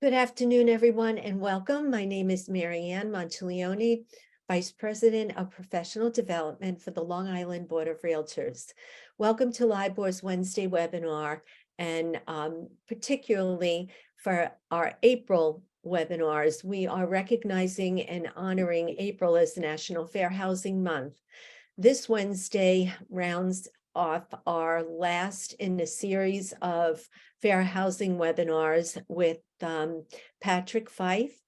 Good afternoon, everyone, and welcome. My name is Mary Ann Monteleone, Vice President of Professional Development for the Long Island Board of Realtors. Welcome to LIBOR's Wednesday webinar, and particularly for our April webinars, we are recognizing and honoring April as National Fair Housing Month. This Wednesday rounds off our last in a series of fair housing webinars with Patrick Fife,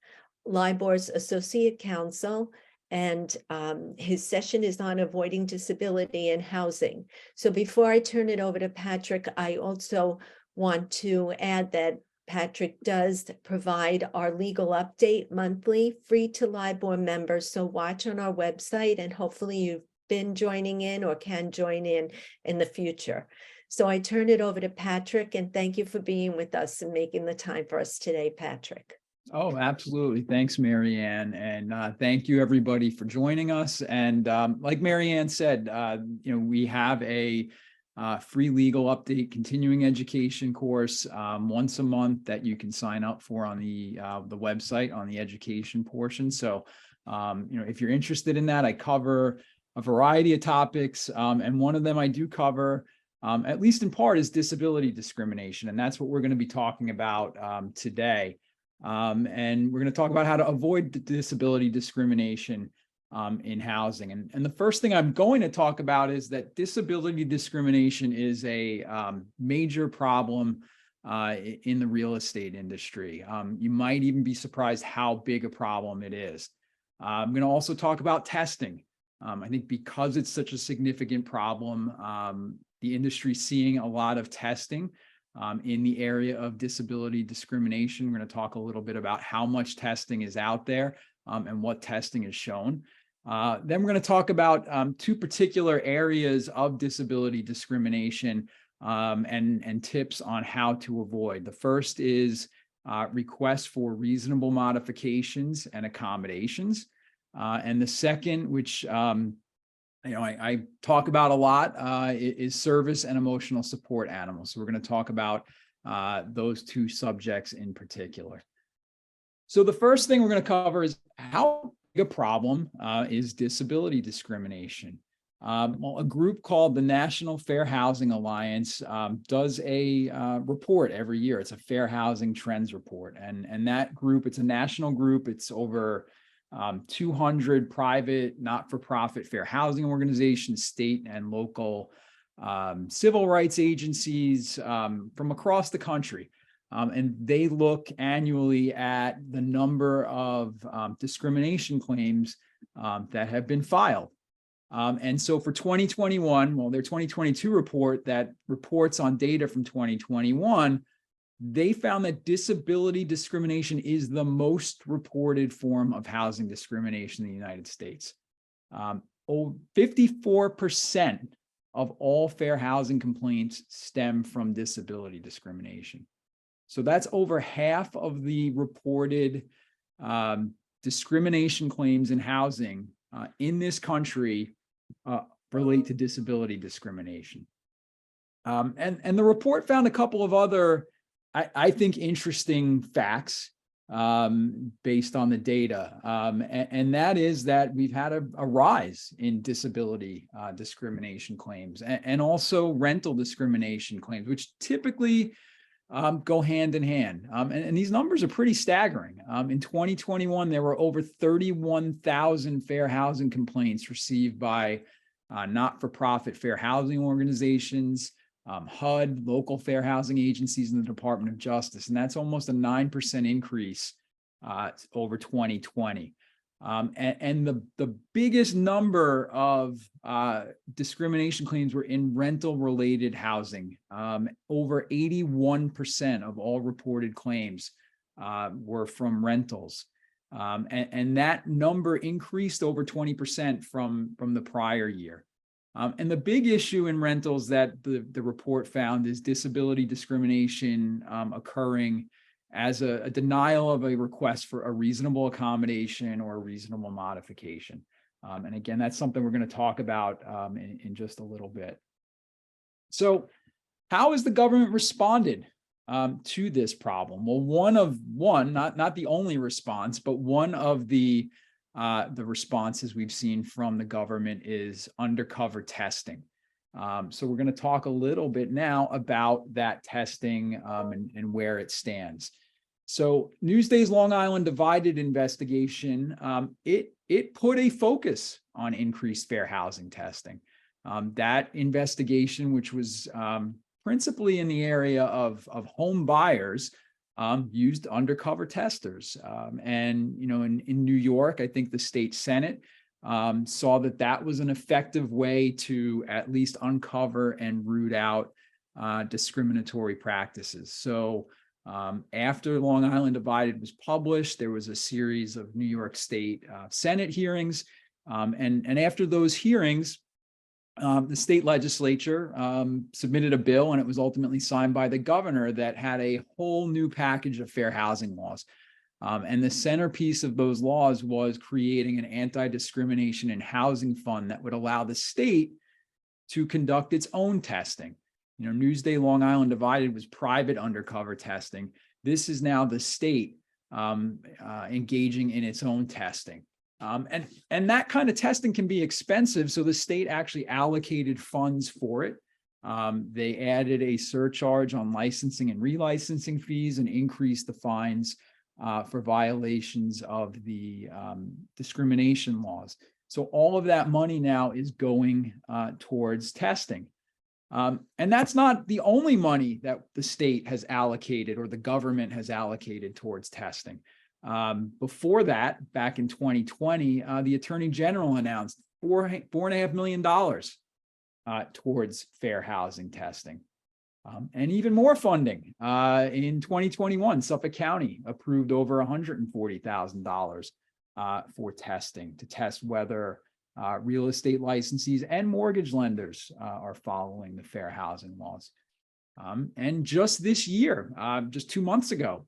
LIBOR's Associate Counsel, and his session is on avoiding disability in housing. So before I turn it over to Patrick, I also want to add that Patrick does provide our legal update monthly, free to LIBOR members. So watch on our website, and hopefully you've been joining in or can join in the future. So I turn it over to Patrick, and thank you for being with us and making the time for us today, Patrick. Oh, absolutely. Thanks, Mary Ann. And thank you, everybody, for joining us. And like Mary Ann said, we have a free legal update continuing education course once a month that you can sign up for on the website on the education portion. So, if you're interested in that, I cover a variety of topics. And one of them I do cover, at least in part, is disability discrimination. And that's what we're going to be talking about today. And we're going to talk about how to avoid disability discrimination in housing. And the first thing I'm going to talk about is that disability discrimination is a major problem in the real estate industry. You might even be surprised how big a problem it is. I'm going to also talk about testing. I think because it's such a significant problem, the industry is seeing a lot of testing in the area of disability discrimination. We're going to talk a little bit about how much testing is out there and what testing is shown. Then we're going to talk about two particular areas of disability discrimination and tips on how to avoid. The first is requests for reasonable modifications and accommodations. And the second, which I talk about a lot, is service and emotional support animals. So we're going to talk about those two subjects in particular. So the first thing we're going to cover is how big a problem is disability discrimination. Well, a group called the National Fair Housing Alliance does a report every year. It's a Fair Housing Trends Report. And that group, it's a national group. It's over 200 private, not-for-profit fair housing organizations, state and local civil rights agencies from across the country. And they look annually at the number of discrimination claims that have been filed. And so for 2021, well, their 2022 report that reports on data from 2021, they found that disability discrimination is the most reported form of housing discrimination in the United States. 54% of all fair housing complaints stem from disability discrimination. So that's over half of the reported discrimination claims in housing in this country relate to disability discrimination. And the report found a couple of other I think interesting facts based on the data. And that is that we've had a rise in disability discrimination claims and also rental discrimination claims, which typically go hand in hand. And these numbers are pretty staggering. In 2021, there were over 31,000 fair housing complaints received by not-for-profit fair housing organizations, HUD, local fair housing agencies, and the Department of Justice. And that's almost a 9% increase over 2020. And the biggest number of discrimination claims were in rental-related housing. Over 81% of all reported claims were from rentals. And that number increased over 20% from the prior year. And the big issue in rentals that the report found is disability discrimination occurring as a denial of a request for a reasonable accommodation or a reasonable modification. And again, that's something we're going to talk about in just a little bit. So how has the government responded to this problem? Well, not the only response, but one of the responses we've seen from the government is undercover testing. So we're going to talk a little bit now about that testing and where it stands. So Newsday's Long Island Divided investigation, it put a focus on increased fair housing testing. That investigation, which was principally in the area of home buyers, used undercover testers. And, in New York, I think the state Senate saw that was an effective way to at least uncover and root out discriminatory practices. So after Long Island Divided was published, there was a series of New York State Senate hearings. And after those hearings, the state legislature submitted a bill, and it was ultimately signed by the governor, that had a whole new package of fair housing laws. And the centerpiece of those laws was creating an anti-discrimination and housing fund that would allow the state to conduct its own testing. Newsday Long Island Divided was private undercover testing. This is now the state engaging in its own testing. And that kind of testing can be expensive, so the state actually allocated funds for it. They added a surcharge on licensing and relicensing fees and increased the fines for violations of the discrimination laws. So all of that money now is going towards testing. And that's not the only money that the state has allocated or the government has allocated towards testing. Before that, back in 2020, the Attorney General announced $4.5 million towards fair housing testing. And even more funding. In 2021, Suffolk County approved over $140,000 for testing, to test whether real estate licensees and mortgage lenders are following the fair housing laws. And just this year, just 2 months ago,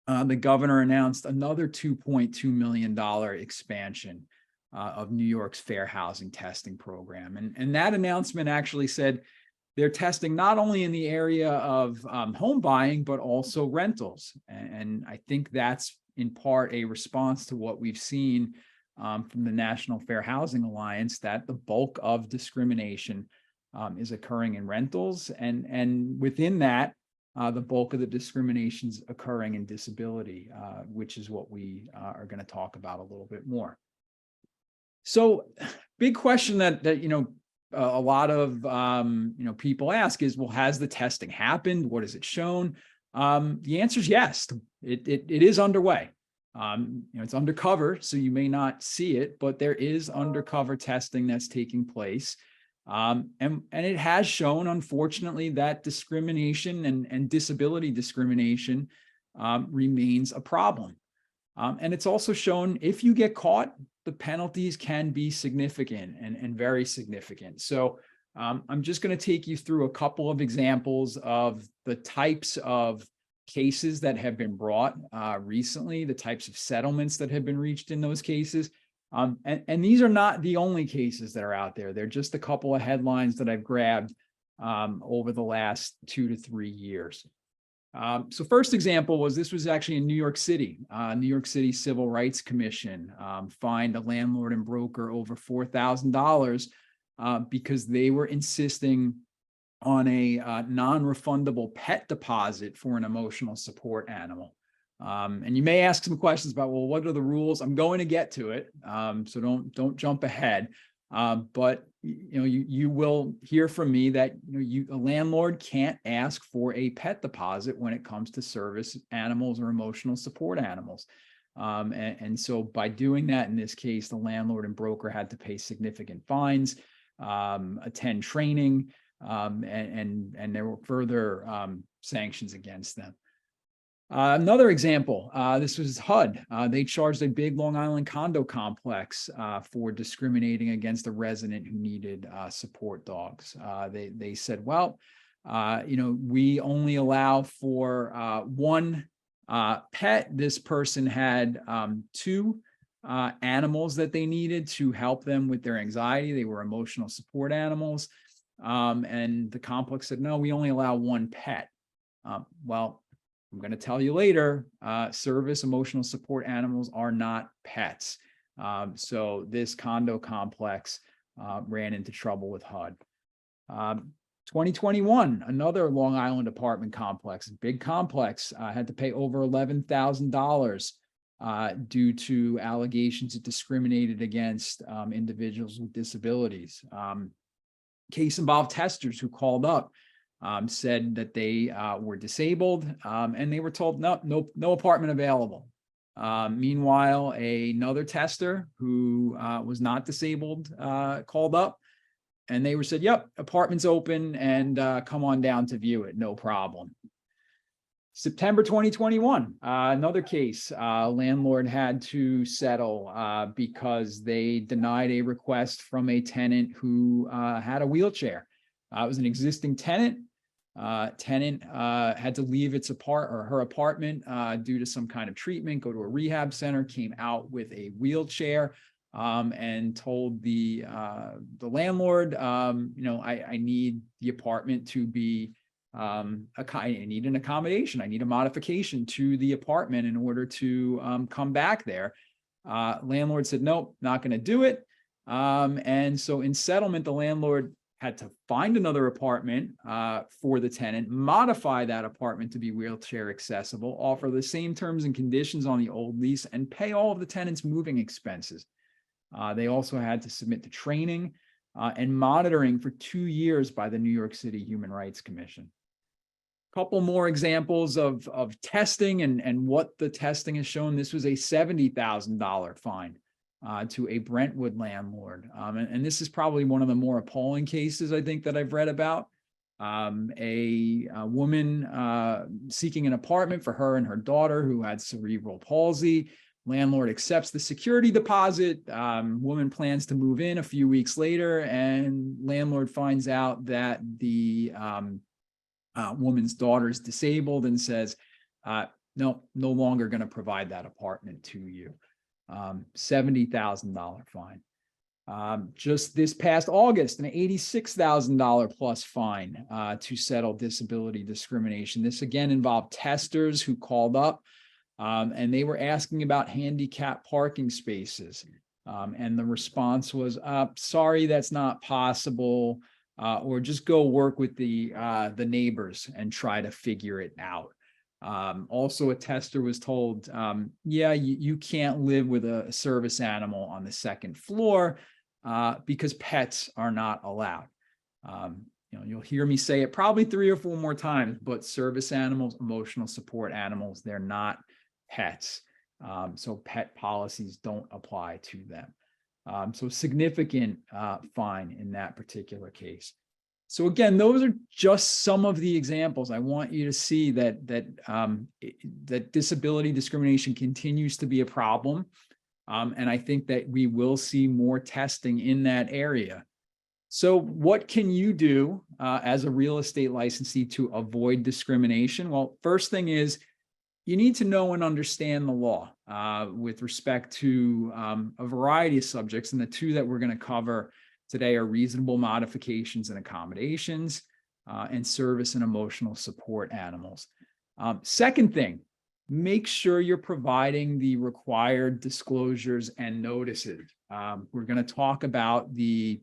the governor announced another $2.2 million expansion of New York's fair housing testing program. And that announcement actually said they're testing not only in the area of home buying, but also rentals. And I think that's in part a response to what we've seen from the National Fair Housing Alliance, that the bulk of discrimination is occurring in rentals. And within that, the bulk of the discriminations occurring in disability, which is what we are going to talk about a little bit more. So, big question that a lot of people ask is, well, has the testing happened? What has it shown? The answer is yes. It is underway. It's undercover, so you may not see it, but there is undercover testing that's taking place. And it has shown, unfortunately, that discrimination and disability discrimination remains a problem. And it's also shown, if you get caught, the penalties can be significant and very significant. So I'm just going to take you through a couple of examples of the types of cases that have been brought recently, the types of settlements that have been reached in those cases. And these are not the only cases that are out there. They're just a couple of headlines that I've grabbed over the last 2 to 3 years. So first example was actually in New York City. New York City Civil Rights Commission fined a landlord and broker over $4,000 because they were insisting on a non-refundable pet deposit for an emotional support animal. And you may ask some questions about, well, what are the rules? I'm going to get to it, so don't jump ahead. But you will hear from me that a landlord can't ask for a pet deposit when it comes to service animals or emotional support animals. And so by doing that, in this case, the landlord and broker had to pay significant fines, attend training, and there were further sanctions against them. Another example, this was HUD. They charged a big Long Island condo complex for discriminating against a resident who needed support dogs. They said, well, we only allow for one pet. This person had 2 animals that they needed to help them with their anxiety. They were emotional support animals. And the complex said, no, we only allow 1 pet. Well, I'm going to tell you later, service emotional support animals are not pets. So this condo complex ran into trouble with HUD. 2021, another Long Island apartment complex, big complex, had to pay over $11,000 due to allegations it discriminated against individuals with disabilities. Case involved testers who called up, said that they were disabled, and they were told no apartment available. Meanwhile, another tester who was not disabled called up, and they were said, yep, apartment's open, and come on down to view it, no problem. September 2021, another case, landlord had to settle because they denied a request from a tenant who had a wheelchair. It was an existing tenant. Tenant had to leave her apartment due to some kind of treatment, go to a rehab center, came out with a wheelchair, and told the landlord, I need the apartment to be, I need an accommodation. I need a modification to the apartment in order to come back there. Landlord said, nope, not going to do it. And so in settlement, the landlord had to find another apartment for the tenant, modify that apartment to be wheelchair accessible, offer the same terms and conditions on the old lease, and pay all of the tenant's moving expenses. They also had to submit to training and monitoring for 2 years by the New York City Human Rights Commission. Couple more examples of testing and what the testing has shown. This was a $70,000 fine to a Brentwood landlord. And this is probably one of the more appalling cases, I think, that I've read about. A woman seeking an apartment for her and her daughter who had cerebral palsy. Landlord accepts the security deposit. Woman plans to move in a few weeks later, and landlord finds out that the woman's daughter is disabled and says, no longer going to provide that apartment to you. $70,000 fine. Just this past August, an $86,000 plus fine to settle disability discrimination. This again involved testers who called up and they were asking about handicap parking spaces. And the response was, sorry, that's not possible. Or just go work with the neighbors and try to figure it out. Also, a tester was told, yeah, you can't live with a service animal on the second floor because pets are not allowed. You'll hear me say it probably 3 or 4 more times, but service animals, emotional support animals, they're not pets. So pet policies don't apply to them. So significant fine in that particular case. So again, those are just some of the examples. I want you to see that disability discrimination continues to be a problem. And I think that we will see more testing in that area. So what can you do as a real estate licensee to avoid discrimination? Well, first thing is, you need to know and understand the law with respect to a variety of subjects. And the 2 that we're going to cover today are reasonable modifications and accommodations and service and emotional support animals. Second thing, make sure you're providing the required disclosures and notices. We're going to talk about the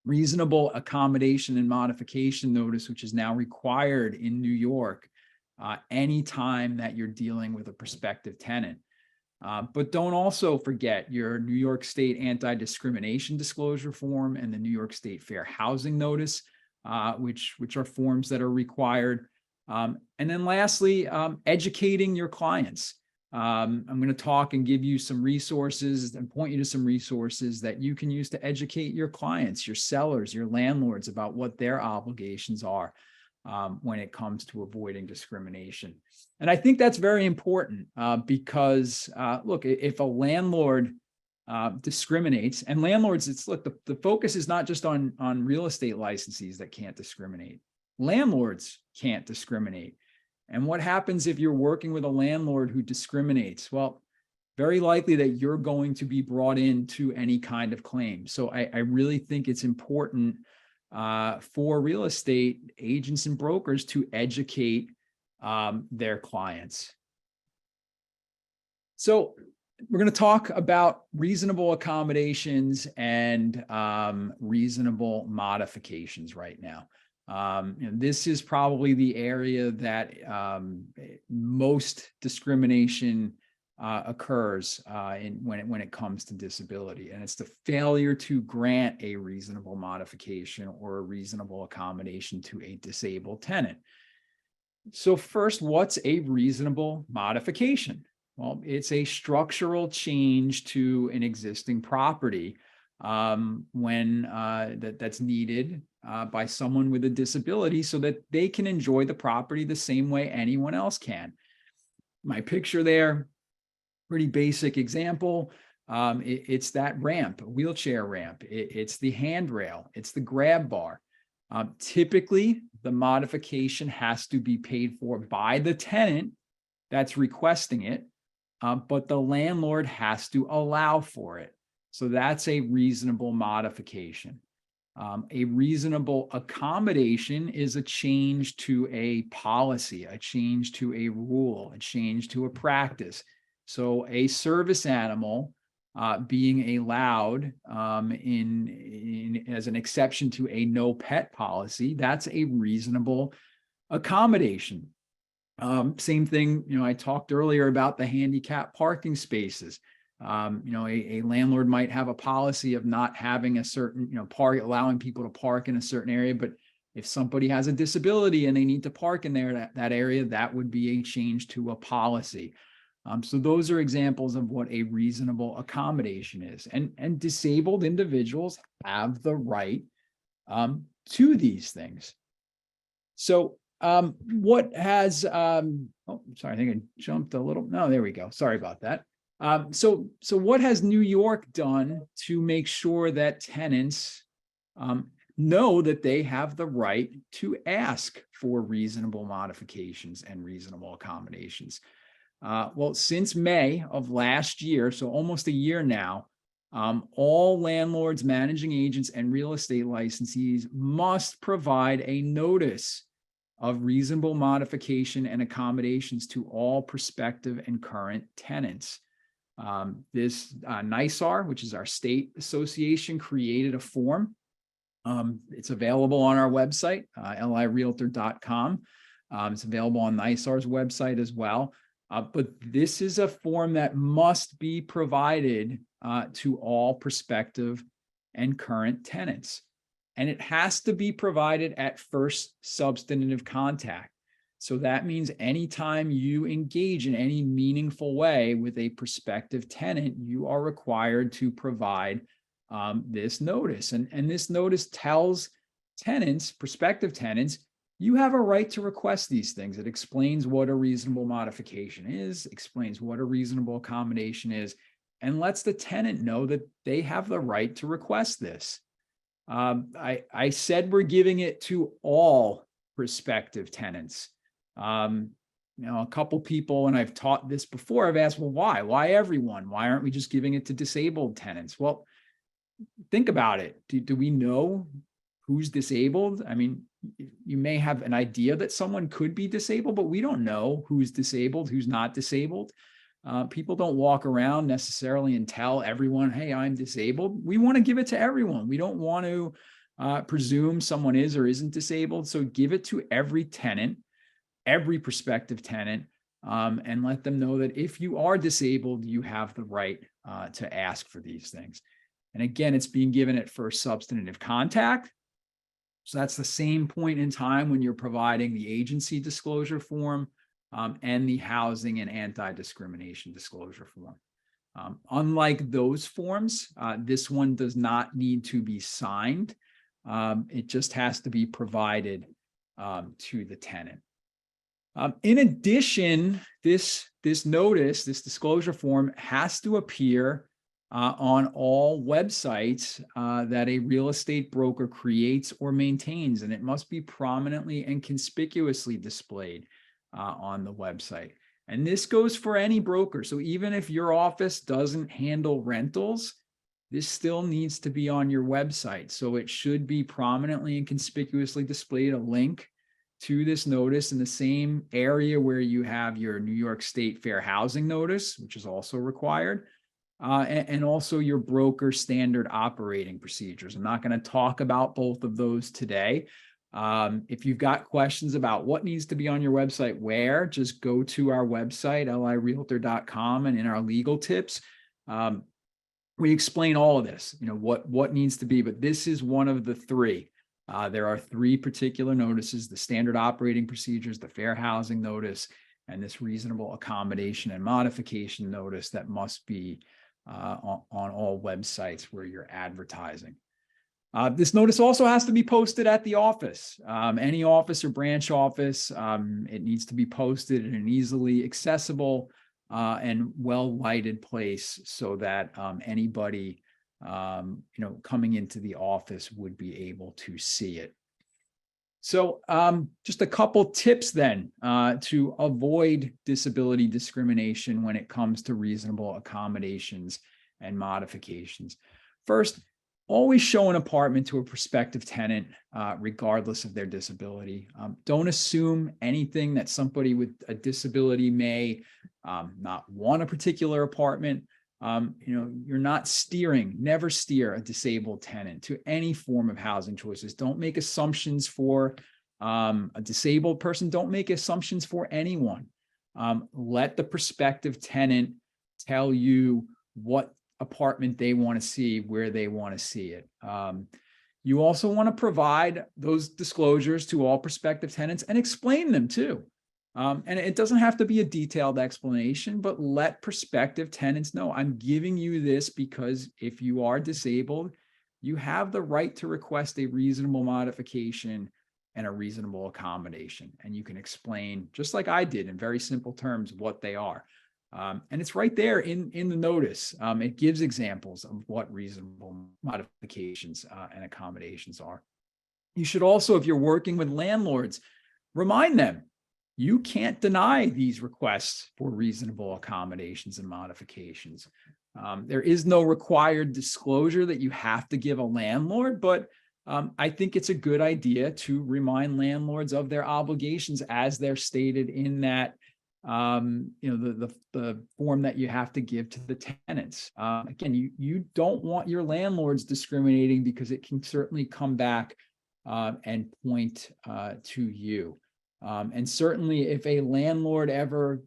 reasonable accommodation and modification notice, which is now required in New York. Anytime that you're dealing with a prospective tenant. But don't also forget your New York State anti-discrimination disclosure form and the New York State Fair Housing Notice, which are forms that are required. And then lastly, educating your clients. I'm going to talk and give you some resources and point you to some resources that you can use to educate your clients, your sellers, your landlords about what their obligations are. When it comes to avoiding discrimination. And I think that's very important because, look, if a landlord discriminates, and landlords, the focus is not just on real estate licensees that can't discriminate. Landlords can't discriminate. And what happens if you're working with a landlord who discriminates? Well, very likely that you're going to be brought into any kind of claim. So I really think it's important for real estate agents and brokers to educate their clients. So we're going to talk about reasonable accommodations and reasonable modifications right now. This is probably the area that most discrimination occurs when it comes to disability, and it's the failure to grant a reasonable modification or a reasonable accommodation to a disabled tenant. So first, what's a reasonable modification? Well, it's a structural change to an existing property that's needed by someone with a disability so that they can enjoy the property the same way anyone else can. My picture there, pretty basic example. It's that ramp, wheelchair ramp. It's the handrail. It's the grab bar. Typically, the modification has to be paid for by the tenant that's requesting it, but the landlord has to allow for it. So that's a reasonable modification. A reasonable accommodation is a change to a policy, a change to a rule, a change to a practice. So a service animal being allowed as an exception to a no pet policy, that's a reasonable accommodation. Same thing, I talked earlier about the handicap parking spaces. A landlord might have a policy of not having a certain, allowing people to park in a certain area, but if somebody has a disability and they need to park in there, that area, that would be a change to a policy. So those are examples of what a reasonable accommodation is. And disabled individuals have the right to these things. So what has, oh, sorry, I think I jumped a little. No, there we go. Sorry about that. So what has New York done to make sure that tenants know that they have the right to ask for reasonable modifications and reasonable accommodations? Well, since May of last year, so almost a year now, all landlords, managing agents, and real estate licensees must provide a notice of reasonable modification and accommodations to all prospective and current tenants. This NYSAR, which is our state association, created a form. It's available on our website, lirealtor.com. It's available on NYSAR's website as well. But this is a form that must be provided to all prospective and current tenants. And it has to be provided at first substantive contact. So that means anytime you engage in any meaningful way with a prospective tenant, you are required to provide this notice. And this notice tells tenants, prospective tenants, you have a right to request these things. It explains what a reasonable modification is, explains what a reasonable accommodation is, and lets the tenant know that they have the right to request this. I said we're giving it to all prospective tenants. A couple people, and I've taught this before, I've asked, well, why? Why everyone? Why aren't we just giving it to disabled tenants? Well, think about it. Do we know who's disabled? I mean, you may have an idea that someone could be disabled, but we don't know who's disabled, who's not disabled. People don't walk around necessarily and tell everyone, hey, I'm disabled. We want to give it to everyone. We don't want to presume someone is or isn't disabled. So give it to every tenant, every prospective tenant, and let them know that if you are disabled, you have the right to ask for these things. And again, it's being given at first substantive contact. So that's the same point in time when you're providing the agency disclosure form and the housing and anti-discrimination disclosure form. Unlike those forms, this one does not need to be signed. It just has to be provided to the tenant. In addition, this notice, this disclosure form has to appear on all websites that a real estate broker creates or maintains, and it must be prominently and conspicuously displayed on the website. And this goes for any broker. So even if your office doesn't handle rentals, this still needs to be on your website. So it should be prominently and conspicuously displayed, a link to this notice in the same area where you have your New York State Fair Housing Notice, which is also required, and also your broker standard operating procedures. I'm not going to talk about both of those today. If you've got questions about what needs to be on your website, where, just go to our website, lirealtor.com, and in our legal tips, we explain all of this, what needs to be, but this is one of the three. There are three particular notices: the standard operating procedures, the fair housing notice, and this reasonable accommodation and modification notice that must be on all websites where you're advertising. This notice also has to be posted at the office, any office or branch office. It needs to be posted in an easily accessible and well-lighted place so that anybody coming into the office would be able to see it. So just a couple tips then to avoid disability discrimination when it comes to reasonable accommodations and modifications. First, always show an apartment to a prospective tenant, regardless of their disability. Don't assume anything that somebody with a disability may not want a particular apartment. You're not never steer a disabled tenant to any form of housing choices. Don't make assumptions for a disabled person. Don't make assumptions for anyone. Let the prospective tenant tell you what apartment they want to see, where they want to see it. You also want to provide those disclosures to all prospective tenants and explain them too. And it doesn't have to be a detailed explanation, but let prospective tenants know, I'm giving you this because if you are disabled, you have the right to request a reasonable modification and a reasonable accommodation. And you can explain, just like I did in very simple terms, what they are. And it's right there in the notice. It gives examples of what reasonable modifications and accommodations are. You should also, if you're working with landlords, remind them, you can't deny these requests for reasonable accommodations and modifications. There is no required disclosure that you have to give a landlord, but I think it's a good idea to remind landlords of their obligations as they're stated in that the form that you have to give to the tenants. Again, you don't want your landlords discriminating, because it can certainly come back and point to you. And certainly if a landlord ever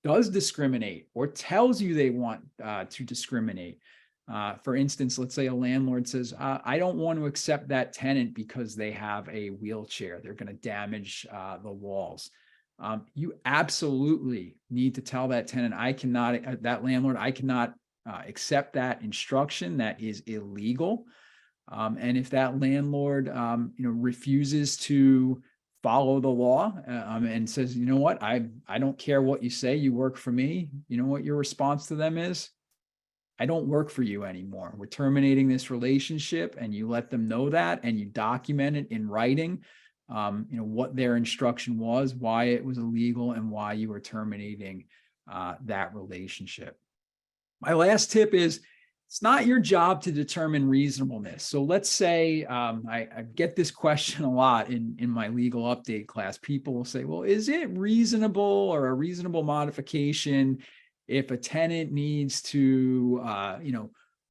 does discriminate or tells you they want to discriminate, for instance, let's say a landlord says, I don't want to accept that tenant because they have a wheelchair, they're going to damage the walls. You absolutely need to tell that tenant, that landlord, I cannot accept that instruction. That is illegal. And if that landlord, refuses to follow the law and says, you know what, I don't care what you say, you work for me. You know what your response to them is? I don't work for you anymore. We're terminating this relationship, and you let them know that, and you document it in writing. What their instruction was, why it was illegal, and why you were terminating that relationship. My last tip is, it's not your job to determine reasonableness. So let's say I get this question a lot in my legal update class. People will say, well, is it reasonable or a reasonable modification if a tenant needs to,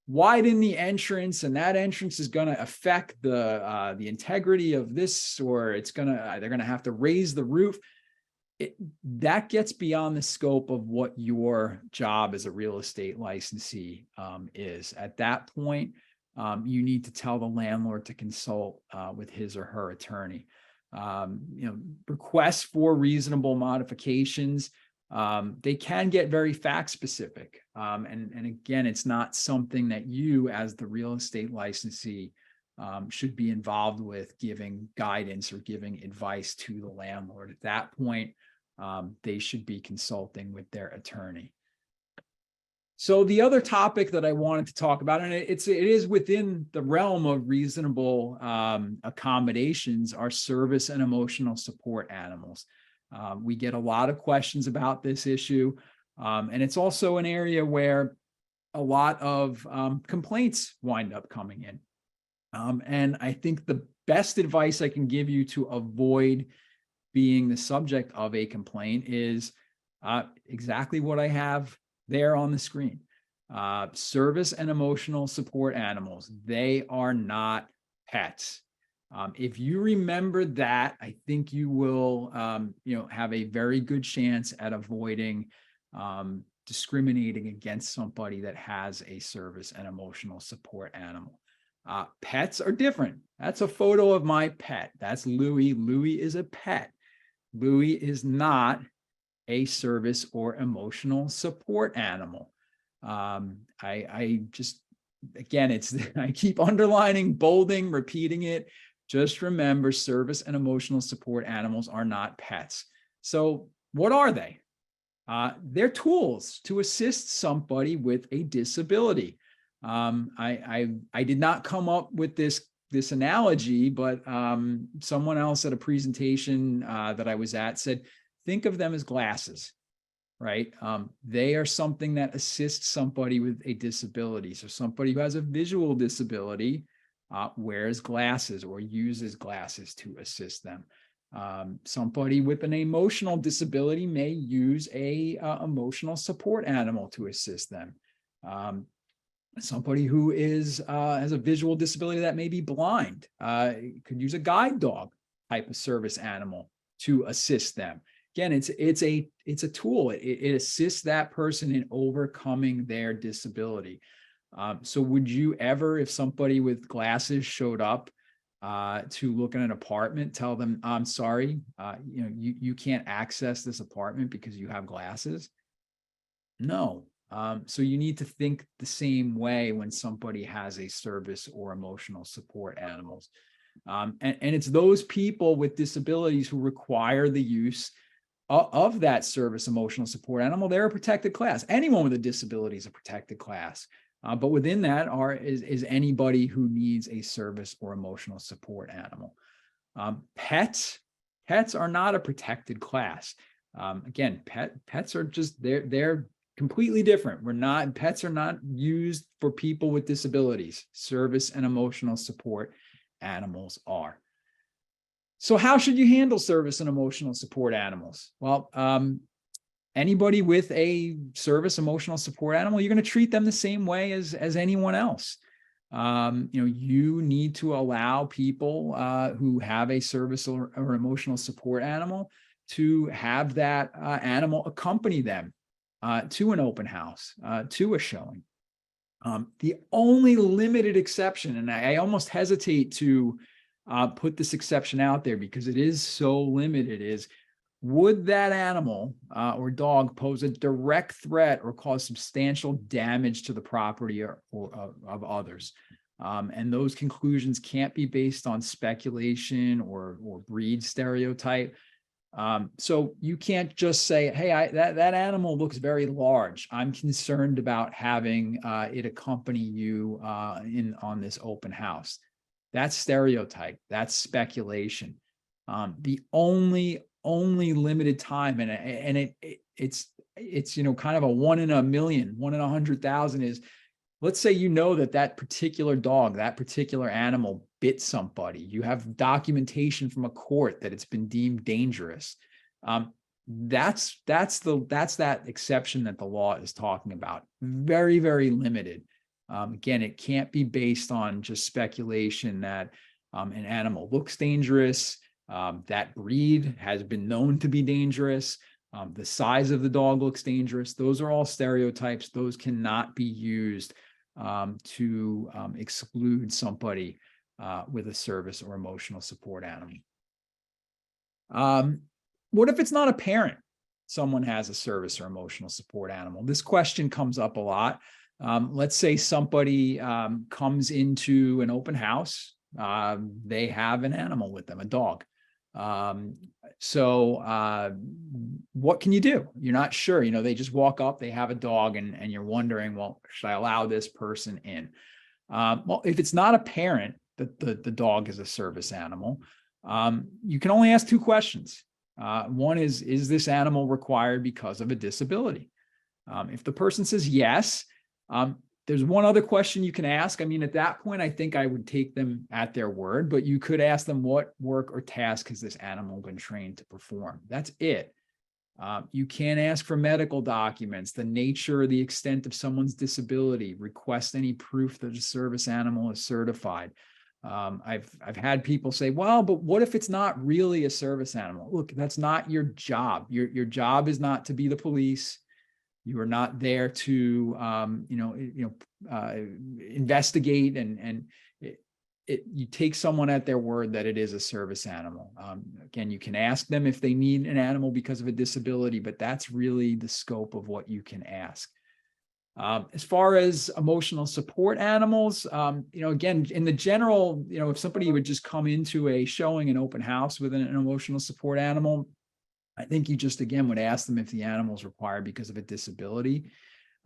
widen the entrance, and that entrance is going to affect the integrity of this, or they're going to have to raise the roof? That gets beyond the scope of what your job as a real estate licensee is. At that point, you need to tell the landlord to consult with his or her attorney. Requests for reasonable modifications, they can get very fact specific. And again, it's not something that you as the real estate licensee should be involved with giving guidance or giving advice to the landlord. At that point, they should be consulting with their attorney. So the other topic that I wanted to talk about, and it is within the realm of reasonable accommodations, are service and emotional support animals. We get a lot of questions about this issue, and it's also an area where a lot of complaints wind up coming in. And I think the best advice I can give you to avoid being the subject of a complaint is exactly what I have there on the screen. Service and emotional support animals, they are not pets. If you remember that, I think you will, have a very good chance at avoiding discriminating against somebody that has a service and emotional support animal. Pets are different. That's a photo of my pet. That's Louie. Louie is a pet. Louie is not a service or emotional support animal. I just, again, I keep underlining, bolding, repeating it. Just remember, service and emotional support animals are not pets. So what are they? They're tools to assist somebody with a disability. I did not come up with this analogy, but someone else at a presentation that I was at said, think of them as glasses, right? They are something that assists somebody with a disability. So somebody who has a visual disability wears glasses or uses glasses to assist them. Somebody with an emotional disability may use a emotional support animal to assist them. Somebody who has a visual disability that may be blind could use a guide dog type of service animal to assist them. Again, it's a tool. It assists that person in overcoming their disability. So would you ever, if somebody with glasses showed up to look at an apartment, tell them, I'm sorry, you can't access this apartment because you have glasses? No. So you need to think the same way when somebody has a service or emotional support animals. And it's those people with disabilities who require the use of that service emotional support animal. They're a protected class. Anyone with a disability is a protected class. But within that is anybody who needs a service or emotional support animal. Pets are not a protected class. Again, pets are just, they're completely different. Pets are not used for people with disabilities. Service and emotional support animals are. So how should you handle service and emotional support animals? Well, anybody with a service emotional support animal, you're going to treat them the same way as anyone else. You need to allow people who have a service or emotional support animal to have that animal accompany them to an open house, to a showing. The only limited exception, and I almost hesitate to put this exception out there because it is so limited, is would that animal or dog pose a direct threat or cause substantial damage to the property or of others? And those conclusions can't be based on speculation or breed stereotype. So you can't just say, hey, that animal looks very large. I'm concerned about having it accompany you on this open house. That's stereotype. That's speculation. The only limited time, and it's kind of a 1 in a million, 1 in 100,000 is, let's say that particular dog, that particular animal bit somebody. You have documentation from a court that it's been deemed dangerous. That's that exception that the law is talking about. Very, very limited. Again, it can't be based on just speculation that an animal looks dangerous, that breed has been known to be dangerous, the size of the dog looks dangerous. Those are all stereotypes. Those cannot be used to exclude somebody with a service or emotional support animal. What if it's not apparent someone has a service or emotional support animal? This question comes up a lot. Let's say somebody comes into an open house. They have an animal with them, a dog. So what can you do? You're not sure, they just walk up, they have a dog, and you're wondering, well, should I allow this person in? Well, if it's not apparent that the dog is a service animal, you can only ask two questions. One is this animal required because of a disability? If the person says yes, There's one other question you can ask. I mean, at that point, I think I would take them at their word, but you could ask them, what work or task has this animal been trained to perform? That's it. You can't ask for medical documents, the nature or the extent of someone's disability, request any proof that a service animal is certified. I've had people say, well, but what if it's not really a service animal? Look, that's not your job. Your job is not to be the police. You are not there to investigate and you take someone at their word that it is a service animal. Again, you can ask them if they need an animal because of a disability, but that's really the scope of what you can ask. As far as emotional support animals, again, in the general, if somebody would just come into a showing, an open house with an emotional support animal, I think you just, again, would ask them if the animal is required because of a disability.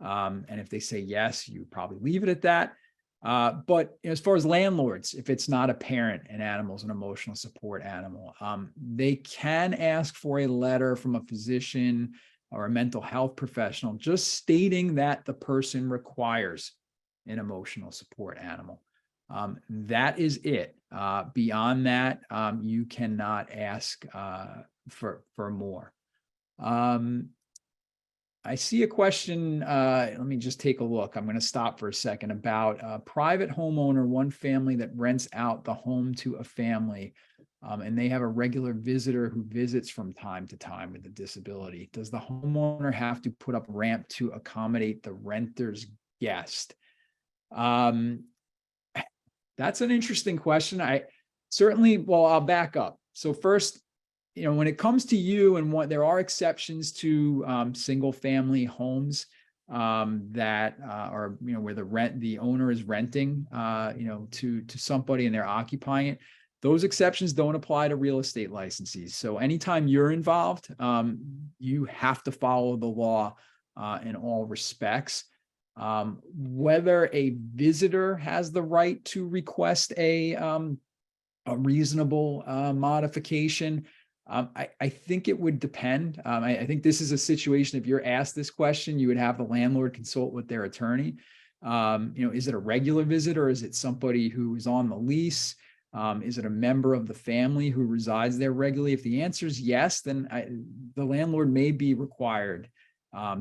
And if they say yes, you probably leave it at that. But as far as landlords, if it's not apparent an animal's an emotional support animal, they can ask for a letter from a physician or a mental health professional just stating that the person requires an emotional support animal. That is it. Beyond that, you cannot ask for more. I see a question. Let me just take a look. I'm going to stop for a second about a private homeowner, one family that rents out the home to a family, and they have a regular visitor who visits from time to time with a disability. Does the homeowner have to put up a ramp to accommodate the renter's guest? That's an interesting question. I'll back up. So first, when it comes to you and what there are exceptions to single family homes that are, where the owner is renting, to somebody and they're occupying it. Those exceptions don't apply to real estate licensees. So anytime you're involved, you have to follow the law in all respects. Whether a visitor has the right to request a reasonable modification, I think it would depend. I think this is a situation, if you're asked this question, you would have the landlord consult with their attorney. Is it a regular visitor? Or is it somebody who is on the lease? Is it a member of the family who resides there regularly? If the answer is yes, then the landlord may be required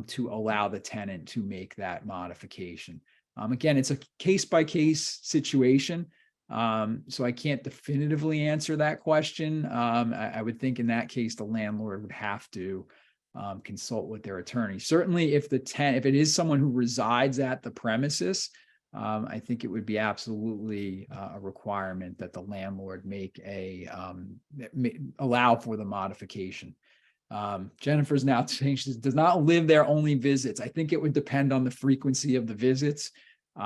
to allow the tenant to make that modification. Again, it's a case-by-case situation. So I can't definitively answer that question. I would think in that case, the landlord would have to consult with their attorney. Certainly if if it is someone who resides at the premises, I think it would be absolutely a requirement that the landlord make allow for the modification. Jennifer's now saying she does not live there, only visits. I think it would depend on the frequency of the visits. You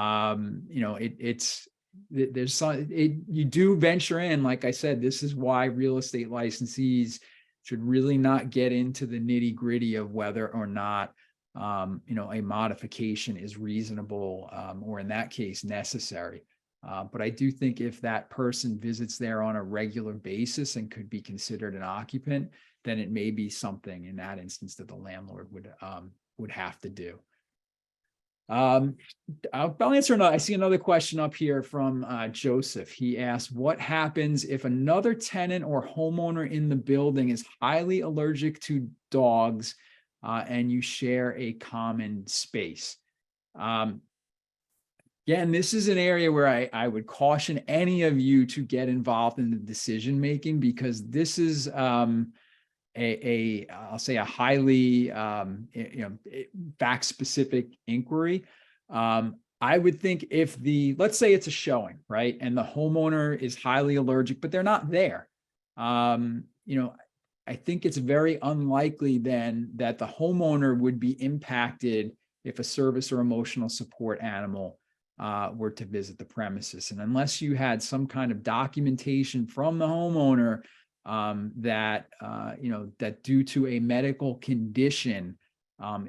do venture in, like I said, this is why real estate licensees should really not get into the nitty gritty of whether or not, a modification is reasonable, or in that case, necessary. But I do think if that person visits there on a regular basis and could be considered an occupant, then it may be something in that instance that the landlord would have to do. I'll answer another. I see another question up here from Joseph. He asked, what happens if another tenant or homeowner in the building is highly allergic to dogs and you share a common space? Again, this is an area where I would caution any of you to get involved in the decision making, because this is I'll say a highly fact specific inquiry. I would think if let's say it's a showing, right, and the homeowner is highly allergic, but they're not there. I think it's very unlikely then that the homeowner would be impacted if a service or emotional support animal were to visit the premises. And unless you had some kind of documentation from the homeowner that due to a medical condition,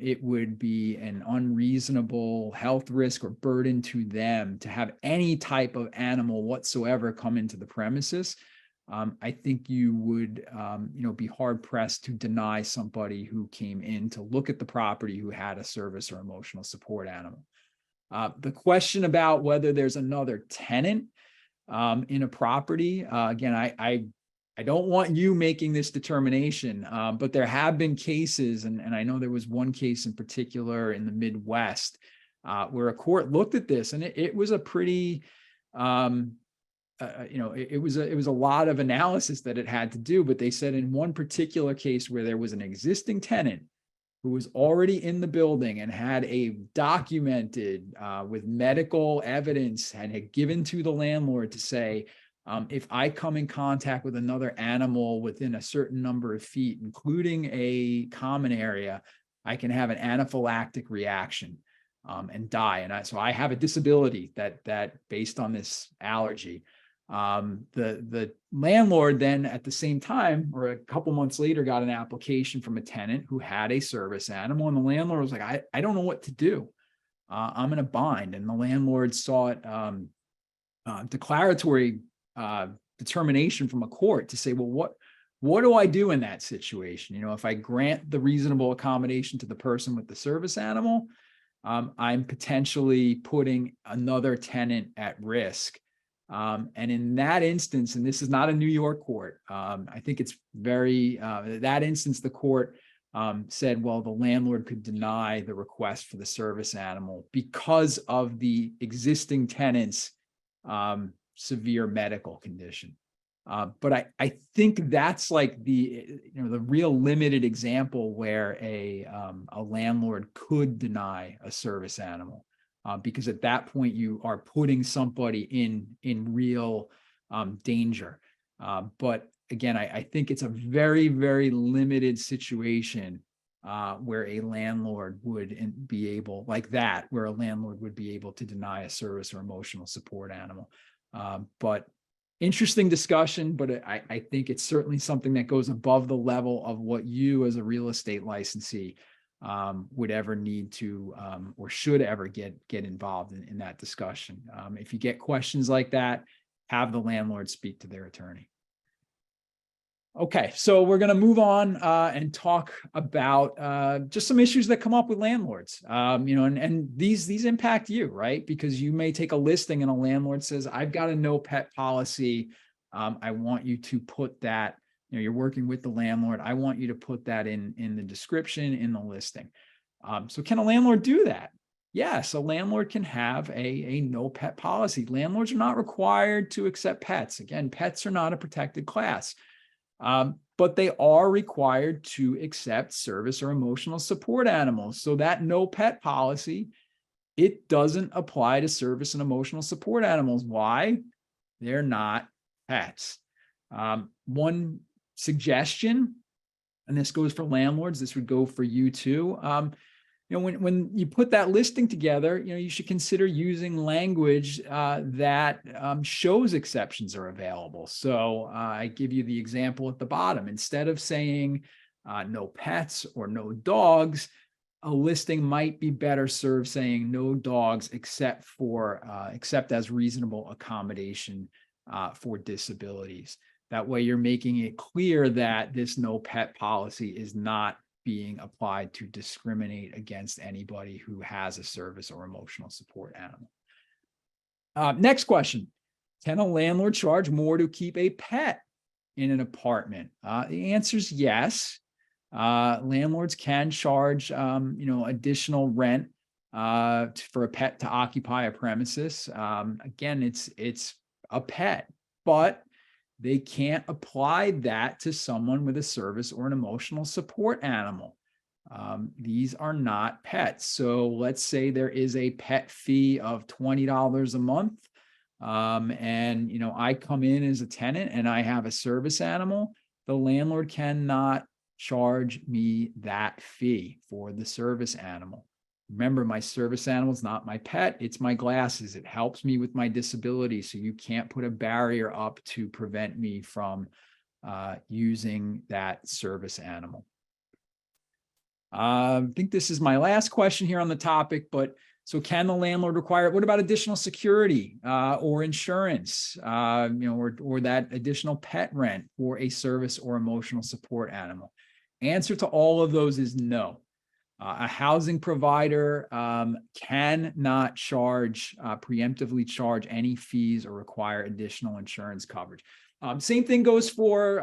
it would be an unreasonable health risk or burden to them to have any type of animal whatsoever come into the premises, I think you would, be hard pressed to deny somebody who came in to look at the property who had a service or emotional support animal. The question about whether there's another tenant in a property, again, I don't want you making this determination, but there have been cases, and I know there was one case in particular in the Midwest where a court looked at this, and it was a pretty, it was a lot of analysis that it had to do. But they said in one particular case where there was an existing tenant who was already in the building and had a documented with medical evidence and had given to the landlord to say, if I come in contact with another animal within a certain number of feet, including a common area, I can have an anaphylactic reaction and die. And so I have a disability that based on this allergy. The landlord then at the same time, or a couple months later, got an application from a tenant who had a service animal. And the landlord was like, I don't know what to do. I'm in a bind. And the landlord sought declaratory determination from a court to say, well, what do I do in that situation? If I grant the reasonable accommodation to the person with the service animal, I'm potentially putting another tenant at risk. And in that instance, and this is not a New York court, I think it's that instance, the court said, well, the landlord could deny the request for the service animal because of the existing tenant's severe medical condition. But I think that's like the real limited example where a landlord could deny a service animal, because at that point you are putting somebody in real danger. But again, I think it's a very, very limited situation where a landlord would be able, like that, where a landlord would be able to deny a service or emotional support animal. But interesting discussion, but I think it's certainly something that goes above the level of what you as a real estate licensee would ever need to or should ever get involved in that discussion. If you get questions like that, have the landlord speak to their attorney. Okay, so we're going to move on and talk about just some issues that come up with landlords. And these impact you, right? Because you may take a listing and a landlord says, "I've got a no pet policy. I want you to put that." You're working with the landlord. I want you to put that in the description in the listing. So can a landlord do that? Yes, a landlord can have a no pet policy. Landlords are not required to accept pets. Again, pets are not a protected class. But they are required to accept service or emotional support animals. So that no pet policy, it doesn't apply to service and emotional support animals. Why? They're not pets. One suggestion, and this goes for landlords, this would go for you too. When you put that listing together, you should consider using language that shows exceptions are available. So I give you the example at the bottom. Instead of saying no pets or no dogs, a listing might be better served saying no dogs except as reasonable accommodation for disabilities. That way you're making it clear that this no pet policy is not being applied to discriminate against anybody who has a service or emotional support animal. Next question. Can a landlord charge more to keep a pet in an apartment? The answer is yes. Landlords can charge, additional rent for a pet to occupy a premises. Again, it's a pet, but they can't apply that to someone with a service or an emotional support animal. These are not pets. So let's say there is a pet fee of $20 a month. And I come in as a tenant and I have a service animal. The landlord cannot charge me that fee for the service animal. Remember, my service animal is not my pet. It's my glasses. It helps me with my disability. So you can't put a barrier up to prevent me from using that service animal. I think this is my last question here on the topic, but so can the landlord require, what about additional security or insurance, or that additional pet rent for a service or emotional support animal? Answer to all of those is no. A housing provider cannot preemptively charge any fees or require additional insurance coverage. Same thing goes for,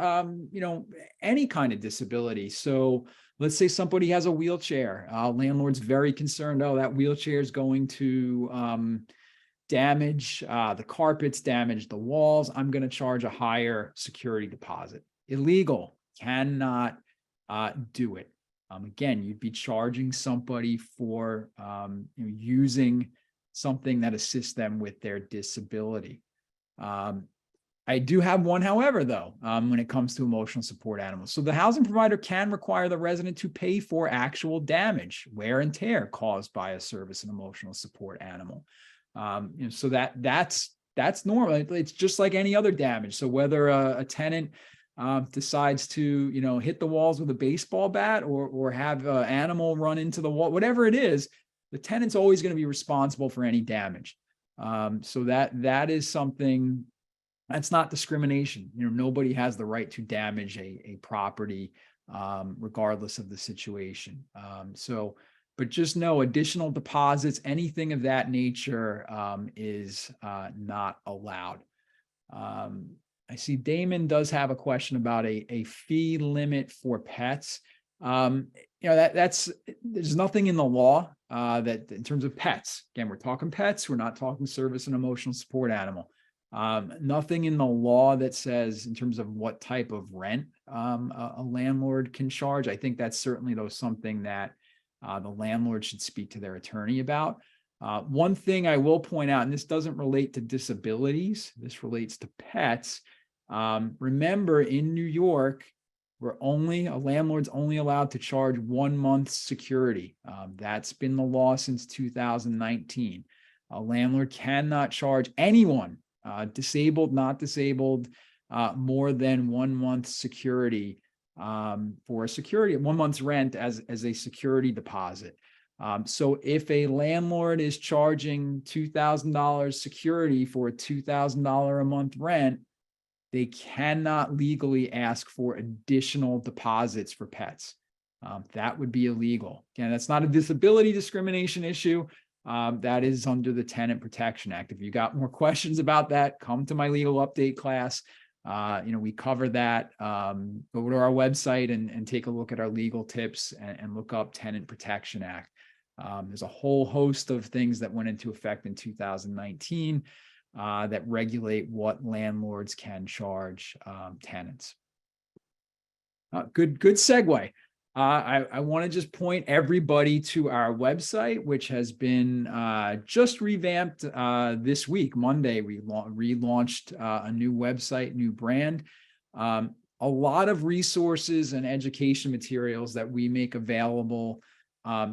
any kind of disability. So let's say somebody has a wheelchair. Landlord's very concerned, oh, that wheelchair is going to damage the carpets, damage the walls. I'm going to charge a higher security deposit. Illegal, cannot do it. Again, you'd be charging somebody for using something that assists them with their disability. I do have one, however, though, when it comes to emotional support animals. So the housing provider can require the resident to pay for actual damage, wear and tear caused by a service and emotional support animal. So that's normal. It's just like any other damage. So whether a tenant decides to, hit the walls with a baseball bat or have an animal run into the wall, whatever it is, the tenant's always going to be responsible for any damage. So that is something that's not discrimination. Nobody has the right to damage a property, regardless of the situation. But just know additional deposits, anything of that nature, is not allowed. I see Damon does have a question about a fee limit for pets. There's nothing in the law that in terms of pets. Again, we're talking pets. We're not talking service and emotional support animal. Nothing in the law that says in terms of what type of rent a landlord can charge. I think that's certainly though something that the landlord should speak to their attorney about. One thing I will point out, and this doesn't relate to disabilities, this relates to pets. Remember, in New York, a landlord's only allowed to charge 1 month's security. That's been the law since 2019. A landlord cannot charge anyone, disabled, not disabled, more than 1 month's security for a security, 1 month's rent as a security deposit. So if a landlord is charging $2,000 security for a $2,000 a month rent, they cannot legally ask for additional deposits for pets. That would be illegal. Again, that's not a disability discrimination issue. That is under the Tenant Protection Act. If you got more questions about that, come to my legal update class. We cover that. Go to our website and take a look at our legal tips and look up Tenant Protection Act. There's a whole host of things that went into effect in 2019 that regulate what landlords can charge tenants. Good segue. I want to just point everybody to our website, which has been just revamped this week. Monday, we relaunched a new website, new brand. A lot of resources and education materials that we make available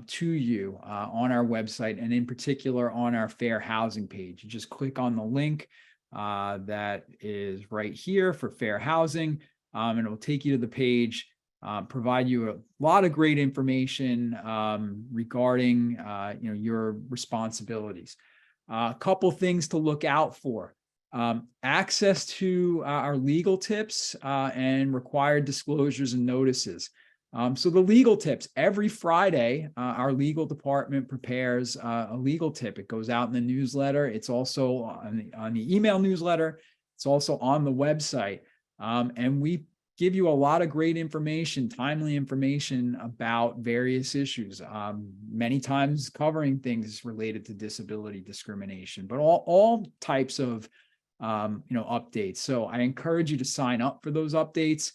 to you on our website, and in particular on our fair housing page. You just click on the link that is right here for fair housing, and it will take you to the page. Provide you a lot of great information regarding your responsibilities. A couple things to look out for. Access to our legal tips and required disclosures and notices. So the legal tips, every Friday, our legal department prepares a legal tip. It goes out in the newsletter. It's also on the email newsletter. It's also on the website. And we give you a lot of great information, timely information about various issues, many times covering things related to disability discrimination, but all types of updates. So I encourage you to sign up for those updates.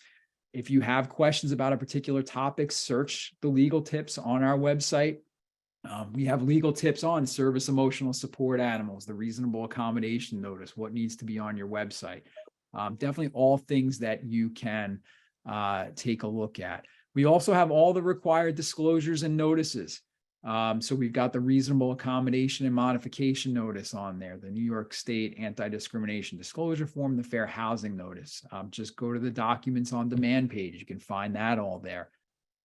If you have questions about a particular topic, search the legal tips on our website. We have legal tips on service emotional support animals, the reasonable accommodation notice, what needs to be on your website. Definitely all things that you can take a look at. We also have all the required disclosures and notices. So we've got the reasonable accommodation and modification notice on there, the New York State anti-discrimination disclosure form, the fair housing notice. Just go to the documents on demand page. You can find that all there.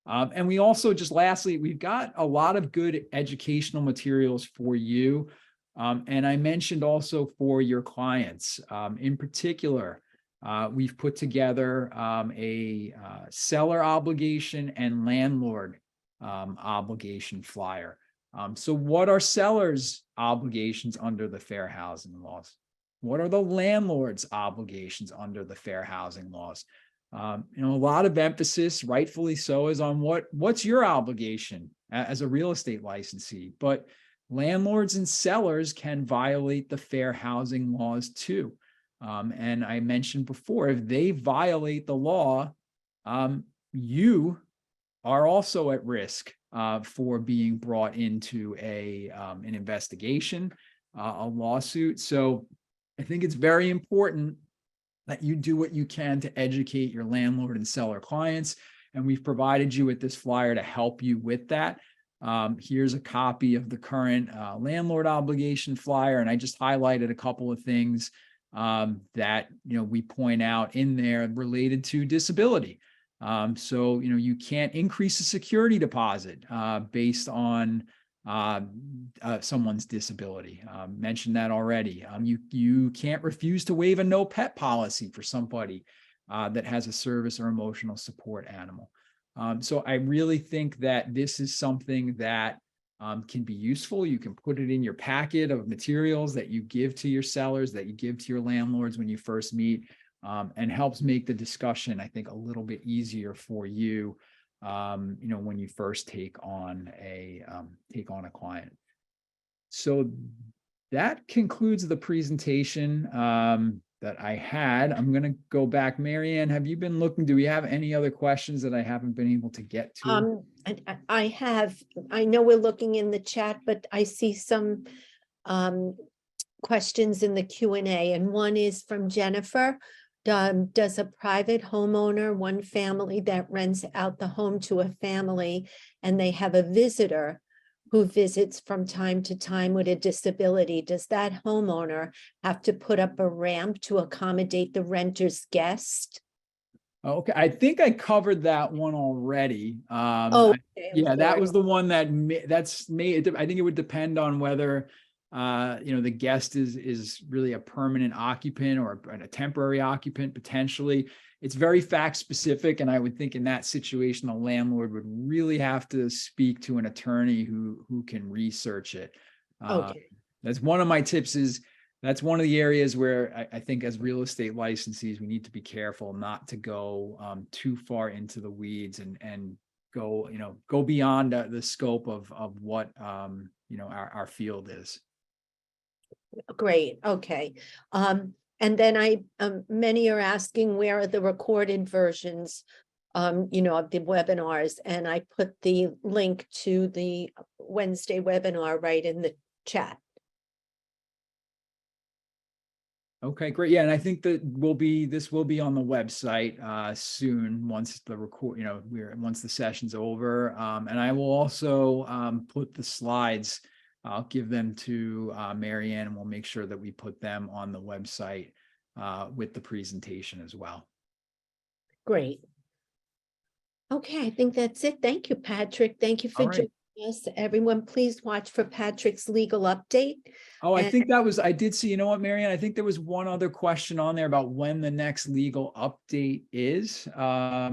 And we also, just lastly, we've got a lot of good educational materials for you. And I mentioned also for your clients. In particular, we've put together a seller obligation and landlord obligation flyer. So what are sellers' obligations under the fair housing laws? What are the landlord's obligations under the fair housing laws? A lot of emphasis, rightfully so, is on what's your obligation as a real estate licensee. But landlords and sellers can violate the fair housing laws too. And I mentioned before, if they violate the law, you are also at risk for being brought into an investigation, a lawsuit. So I think it's very important that you do what you can to educate your landlord and seller clients. And we've provided you with this flyer to help you with that. Here's a copy of the current landlord obligation flyer. And I just highlighted a couple of things that we point out in there related to disability. So you can't increase a security deposit based on someone's disability. Mentioned that already. You can't refuse to waive a no pet policy for somebody that has a service or emotional support animal. So I really think that this is something that can be useful. You can put it in your packet of materials that you give to your sellers, that you give to your landlords when you first meet, and helps make the discussion, I think, a little bit easier for you, when you first take on a client. So that concludes the presentation that I had. I'm going to go back. Marianne, have you been looking? Do we have any other questions that I haven't been able to get to? I know we're looking in the chat, but I see some questions in the Q&A, and one is from Jennifer. Does a private homeowner, one family that rents out the home to a family, and they have a visitor who visits from time to time with a disability, does that homeowner have to put up a ramp to accommodate the renter's guest? Okay, I think I covered that one already. Okay, yeah, that sorry. was the one that that's made. I think it would depend on whether the guest is really a permanent occupant or a temporary occupant potentially. It's very fact specific, and I would think in that situation the landlord would really have to speak to an attorney who can research it. Okay. That's one of my tips. That's one of the areas where I think as real estate licensees, we need to be careful not to go too far into the weeds and go beyond the scope of what our field is. Great, okay. And then many are asking where are the recorded versions, of the webinars, and I put the link to the Wednesday webinar right in the chat. Okay, great. Yeah, and I think that this will be on the website soon once the once the session's over. And I will also put the slides. I'll give them to Marianne, and we'll make sure that we put them on the website with the presentation as well. Great. Okay, I think that's it. Thank you, Patrick. Thank you for All right. joining us. Everyone, please watch for Patrick's legal update. Oh, I And- think I did see, you know what, Marianne, I think there was one other question on there about when the next legal update is. I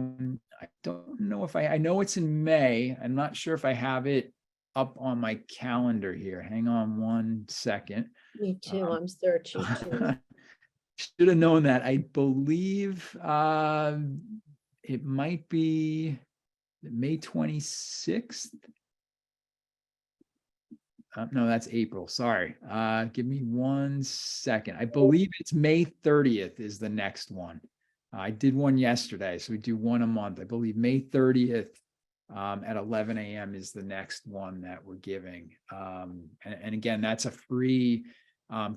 don't know if I know it's in May. I'm not sure if I have it up on my calendar here. Hang on one second. Me too, I'm searching too. Should have known that. I believe it might be May 26th. No, that's April. Sorry. Give me 1 second. I believe it's May 30th is the next one. I did one yesterday, so we do one a month. I believe May 30th at 11 a.m. is the next one that we're giving. And again, that's a free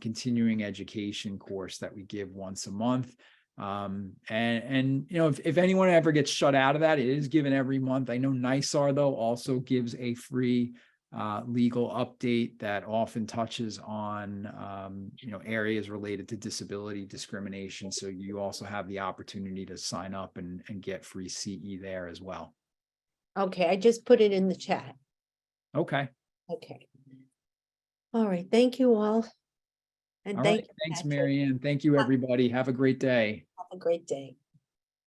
continuing education course that we give once a month. And if anyone ever gets shut out of that, it is given every month. I know NYSAR though also gives a free legal update that often touches on areas related to disability discrimination. So you also have the opportunity to sign up and get free CE there as well. Okay, I just put it in the chat. Okay. Okay. All right, thank you all. And All thank right. you, Thanks, Patrick. Marianne. Thank you, everybody. Have a great day. Have a great day.